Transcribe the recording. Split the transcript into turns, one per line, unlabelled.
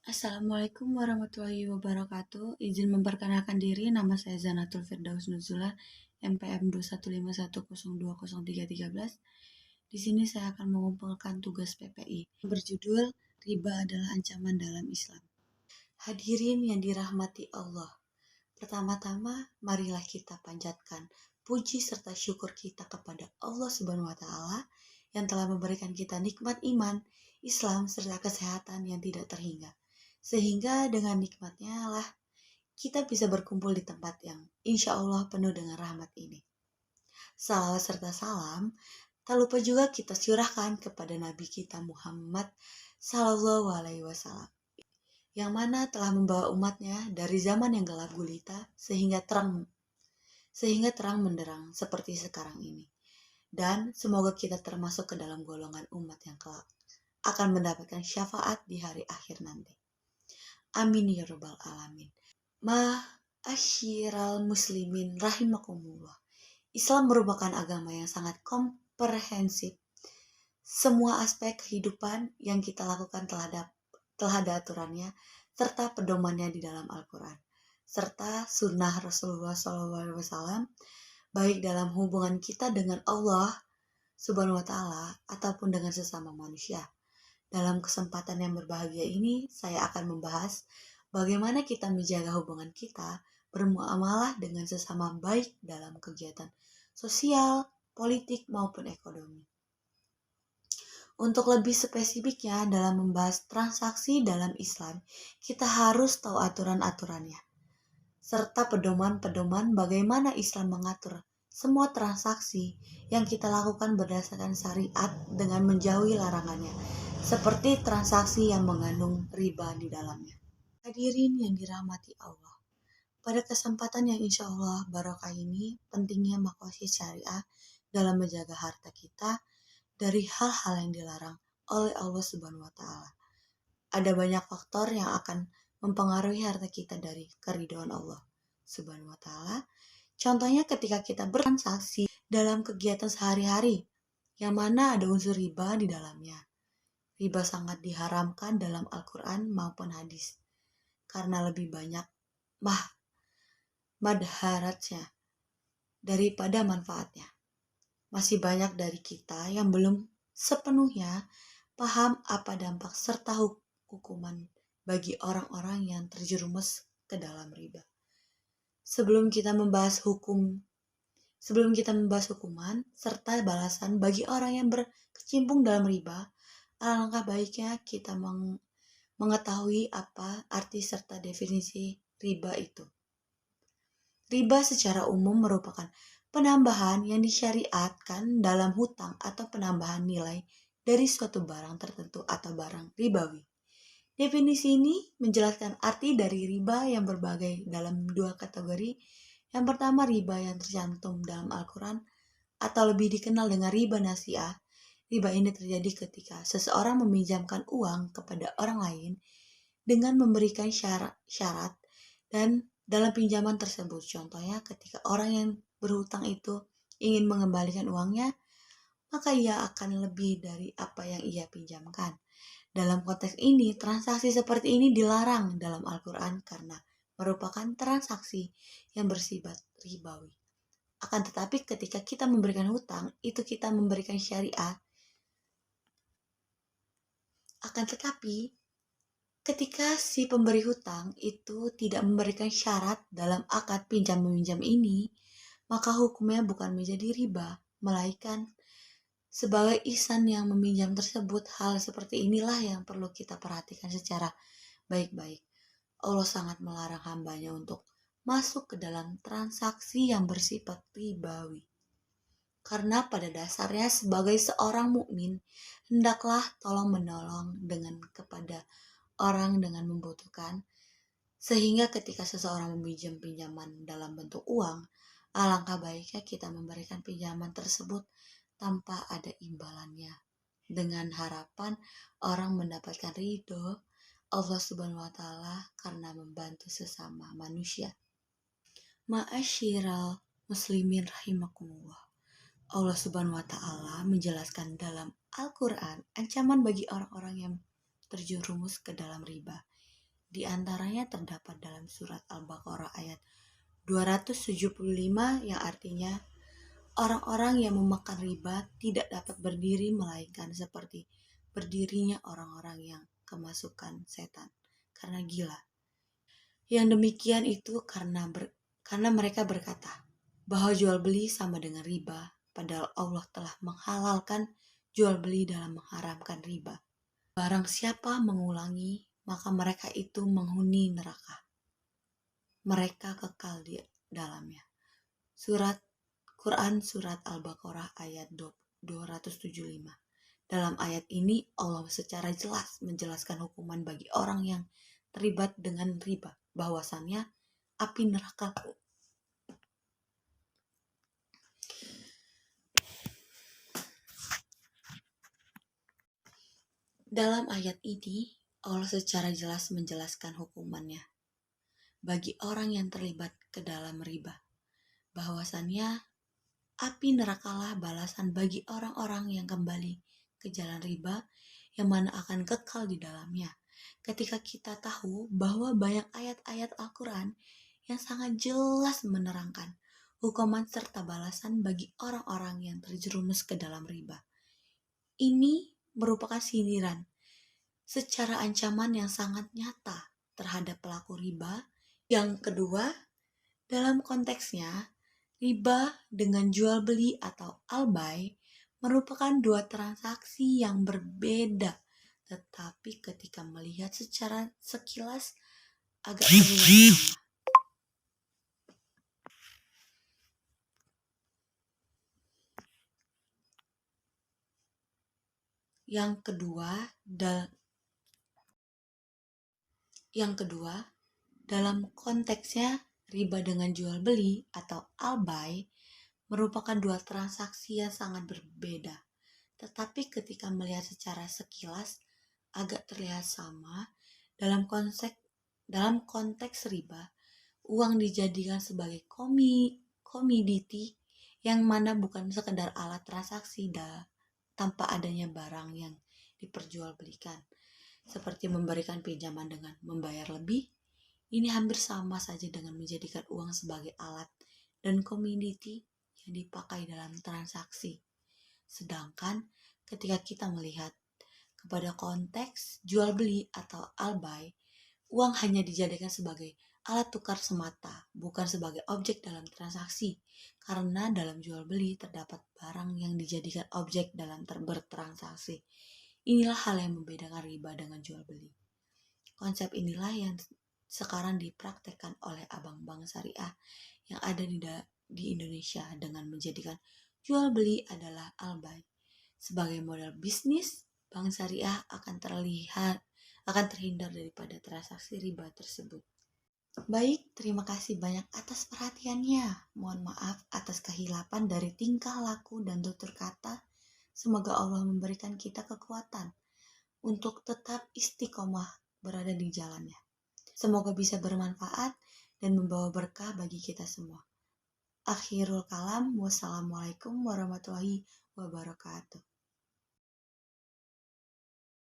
Assalamualaikum warahmatullahi wabarakatuh. Izin memperkenalkan diri, nama saya Zanatul Firdaus Nuzula, MPM 21510202313. Di sini saya akan mengumpulkan tugas PPI berjudul Riba adalah Ancaman dalam Islam. Hadirin yang dirahmati Allah, pertama-tama marilah kita panjatkan puji serta syukur kita kepada Allah Subhanahu wa taala yang telah memberikan kita nikmat iman, Islam serta kesehatan yang tidak terhingga. Sehingga dengan nikmatnya lah kita bisa berkumpul di tempat yang insya Allah penuh dengan rahmat ini. Salawat serta salam, tak lupa juga kita curahkan kepada Nabi kita Muhammad Sallallahu Alaihi Wasallam, yang mana telah membawa umatnya dari zaman yang gelap gulita sehingga terang menderang seperti sekarang ini. Dan semoga kita termasuk ke dalam golongan umat yang kelak akan mendapatkan syafaat di hari akhir nanti. Amin ya rabbal alamin. Ma'asyiral muslimin rahimakumullah. Islam merupakan agama yang sangat komprehensif. Semua aspek kehidupan yang kita lakukan telah ada aturannya serta pedomannya di dalam Al-Quran serta sunnah Rasulullah SAW, baik dalam hubungan kita dengan Allah Subhanahu wa Ta'ala ataupun dengan sesama manusia. Dalam kesempatan yang berbahagia ini, saya akan membahas bagaimana kita menjaga hubungan kita bermuamalah dengan sesama baik dalam kegiatan sosial, politik, maupun ekonomi. Untuk lebih spesifiknya dalam membahas transaksi dalam Islam, kita harus tahu aturan-aturannya, serta pedoman-pedoman bagaimana Islam mengatur semua transaksi yang kita lakukan berdasarkan syariat dengan menjauhi larangannya, seperti transaksi yang mengandung riba di dalamnya. Hadirin yang dirahmati Allah, pada kesempatan yang insya Allah barokah ini, pentingnya makosid syariah dalam menjaga harta kita dari hal-hal yang dilarang oleh Allah Subhanahu wa Ta'ala. Ada banyak faktor yang akan mempengaruhi harta kita dari keridhaan Allah Subhanahu wa Ta'ala. Contohnya ketika kita bertransaksi dalam kegiatan sehari-hari, yang mana ada unsur riba di dalamnya. Riba sangat diharamkan dalam Al-Quran maupun hadis, karena lebih banyak madharatnya daripada manfaatnya. Masih banyak dari kita yang belum sepenuhnya paham apa dampak serta hukuman bagi orang-orang yang terjerumus ke dalam riba. Sebelum kita membahas hukuman serta balasan bagi orang yang berkecimpung dalam riba, alangkah baiknya kita mengetahui apa arti serta definisi riba itu. Riba secara umum merupakan penambahan yang disyariatkan dalam hutang atau penambahan nilai dari suatu barang tertentu atau barang ribawi. Definisi ini menjelaskan arti dari riba yang berbagai dalam dua kategori. Yang pertama, riba yang tercantum dalam Al-Quran atau lebih dikenal dengan riba nasi'ah. Riba ini terjadi ketika seseorang meminjamkan uang kepada orang lain dengan memberikan syarat dan dalam pinjaman tersebut. Contohnya ketika orang yang berhutang itu ingin mengembalikan uangnya, maka ia akan lebih dari apa yang ia pinjamkan. Dalam konteks ini, transaksi seperti ini dilarang dalam Al-Quran karena merupakan transaksi yang bersifat ribawi. Akan tetapi ketika kita memberikan hutang, itu kita memberikan syariat. Akan tetapi ketika si pemberi hutang itu tidak memberikan syarat dalam akad pinjam-meminjam ini, maka hukumnya bukan menjadi riba, melainkan sebagai ihsan yang meminjam tersebut. Hal seperti inilah yang perlu kita perhatikan secara baik-baik. Allah sangat melarang hambanya untuk masuk ke dalam transaksi yang bersifat ribawi. Karena pada dasarnya sebagai seorang mukmin hendaklah tolong-menolong kepada orang dengan membutuhkan, sehingga ketika seseorang meminjam pinjaman dalam bentuk uang, alangkah baiknya kita memberikan pinjaman tersebut tanpa ada imbalannya, dengan harapan orang mendapatkan ridho Allah Subhanahu wa Ta'ala karena membantu sesama manusia. Ma'asyiral muslimin rahimakumullah. Allah Subhanahu wa Ta'ala menjelaskan dalam Al-Quran ancaman bagi orang-orang yang terjerumus ke dalam riba. Di antaranya terdapat dalam surat Al-Baqarah ayat 275 yang artinya orang-orang yang memakan riba tidak dapat berdiri melainkan seperti berdirinya orang-orang yang kemasukan setan karena gila. Yang demikian itu karena mereka berkata bahwa jual beli sama dengan riba, padahal Allah telah menghalalkan jual beli dalam mengharamkan riba. Barang siapa mengulangi, maka mereka itu menghuni neraka. Mereka kekal di dalamnya. Quran Surat Al-Baqarah ayat 275. Dalam ayat ini Allah secara jelas menjelaskan hukuman bagi orang yang terlibat dengan riba, bahwasannya api neraka. Dalam ayat ini Allah secara jelas menjelaskan hukumannya bagi orang yang terlibat ke dalam riba, bahwasannya api nerakalah balasan bagi orang-orang yang kembali ke jalan riba, yang mana akan kekal di dalamnya. Ketika kita tahu bahwa banyak ayat-ayat Al-Quran yang sangat jelas menerangkan hukuman serta balasan bagi orang-orang yang terjerumus ke dalam riba. Ini merupakan sindiran secara ancaman yang sangat nyata terhadap pelaku riba. Yang kedua, dalam konteksnya, riba dengan jual beli atau al-bay merupakan dua transaksi yang berbeda, tetapi ketika melihat secara sekilas agak terlihat sama. Yang kedua, dalam konteksnya riba dengan jual beli atau al-bay merupakan dua transaksi yang sangat berbeda. Tetapi ketika melihat secara sekilas agak terlihat sama. Dalam konteks riba, uang dijadikan sebagai komoditi yang mana bukan sekedar alat transaksi tanpa adanya barang yang diperjualbelikan. Seperti memberikan pinjaman dengan membayar lebih, ini hampir sama saja dengan menjadikan uang sebagai alat dan komoditi yang dipakai dalam transaksi. Sedangkan ketika kita melihat kepada konteks jual beli atau al-bay, uang hanya dijadikan sebagai alat tukar semata, bukan sebagai objek dalam transaksi. Karena dalam jual beli terdapat barang yang dijadikan objek dalam bertransaksi. Inilah hal yang membedakan riba dengan jual beli. Konsep inilah yang sekarang dipraktekkan oleh abang bank syariah yang ada di Indonesia dengan menjadikan jual beli adalah al-bay. Sebagai modal bisnis, bank syariah akan terhindar daripada transaksi riba tersebut. Baik, terima kasih banyak atas perhatiannya. Mohon maaf atas kehilapan dari tingkah laku dan tutur kata. Semoga Allah memberikan kita kekuatan untuk tetap istiqomah berada di jalannya. Semoga bisa bermanfaat dan membawa berkah bagi kita semua. Akhirul kalam, wassalamualaikum warahmatullahi wabarakatuh.